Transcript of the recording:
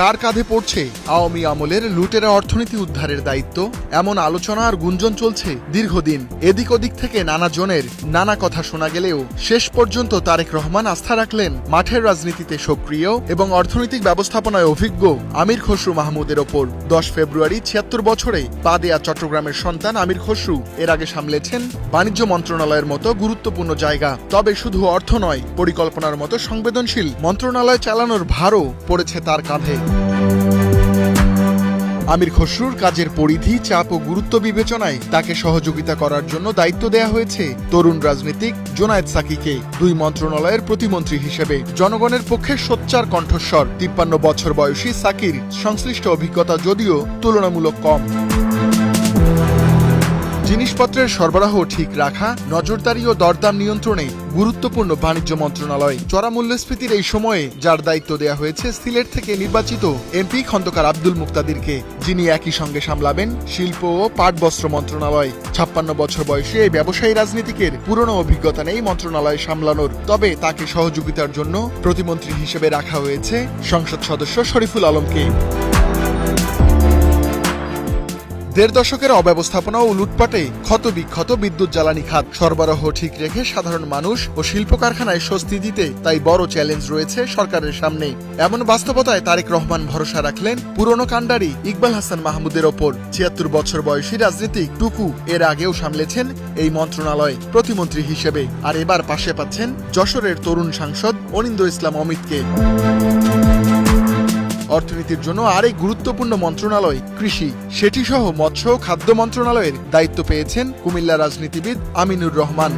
কার কাঁধে পড়ছে আওয়ামী আমলের লুটেরা অর্থনীতি উদ্ধারের দায়িত্ব? এমন আলোচনা আর গুঞ্জন চলছে দীর্ঘদিন। এদিক ওদিক থেকে নানা জনের নানা কথা শোনা গেলেও শেষ পর্যন্ত তারেক রহমান আস্থা রাখলেন মাঠের রাজনীতিতে সক্রিয় এবং অর্থনৈতিক ব্যবস্থাপনায় অভিজ্ঞ আমির খসরু মাহমুদের ওপর। 10 ফেব্রুয়ারি 76 বছরে পা দেয়া চট্টগ্রামের সন্তান আমির খসরু এর আগে সামলেছেন বাণিজ্য মন্ত্রণালয়ের মতো গুরুত্বপূর্ণ জায়গা। তবে শুধু অর্থ নয়, পরিকল্পনার মতো সংবেদনশীল মন্ত্রণালয় চালানোর ভারও পড়েছে তার কাঁধে। আমির খসরুর কাজের পরিধি, চাপ ও গুরুত্ব বিবেচনায় তাকে সহযোগিতা করার জন্য দায়িত্ব দেয়া হয়েছে তরুণ রাজনীতিক জোনায়েদ সাকিকে 2 মন্ত্রণালয়ের প্রতিমন্ত্রী হিসেবে। জনগণের পক্ষে সোচ্চার কণ্ঠস্বর 53 বছর বয়সী সাকির সংশ্লিষ্ট অভিজ্ঞতা যদিও তুলনামূলক কম। জিনিসপত্রের সরবরাহ ঠিক রাখা, নজরদারি ও দরদাম নিয়ন্ত্রণে গুরুত্বপূর্ণ বাণিজ্য মন্ত্রণালয়। চড়া মূল্যস্ফীতির এই সময়ে যার দায়িত্ব দেয়া হয়েছে সিলেট থেকে নির্বাচিত এমপি খন্দকার আব্দুল মুক্তাদিরকে, যিনি একই সঙ্গে সামলাবেন শিল্প ও পাট বস্ত্র মন্ত্রণালয়। 56 বছর বয়সী এই ব্যবসায়ী রাজনীতিকের পুরনো অভিজ্ঞতা নেই মন্ত্রণালয় সামলানোর। তবে তাকে সহযোগিতার জন্য প্রতিমন্ত্রী হিসেবে রাখা হয়েছে সংসদ সদস্য শরীফুল আলমকে। 1.5 দশকের অব্যবস্থাপনা ও লুটপাটে ক্ষতবিক্ষত বিদ্যুৎ জ্বালানি খাত। সরবরাহ ঠিক রেখে সাধারণ মানুষ ও শিল্প কারখানায় স্বস্তি দিতে তাই বড় চ্যালেঞ্জ রয়েছে সরকারের সামনে। এমন বাস্তবতায় তারেক রহমান ভরসা রাখলেন পুরনো কাণ্ডারি ইকবাল হাসান মাহমুদের ওপর। 76 বছর বয়সী রাজনীতিক টুকু এর আগেও সামলেছেন এই মন্ত্রণালয় প্রতিমন্ত্রী হিসেবে। আর এবার পাশে পাচ্ছেন যশোরের তরুণ সাংসদ অনিন্দ্য ইসলাম অমিতকে। অর্থনীতির জন্য আরেক গুরুত্বপূর্ণ মন্ত্রণালয় কৃষি, সেটি সহ মৎস্য ও খাদ্য মন্ত্রণালয়ের দায়িত্ব পেয়েছেন কুমিল্লা রাজনীতিবিদ আমিনুর রহমান।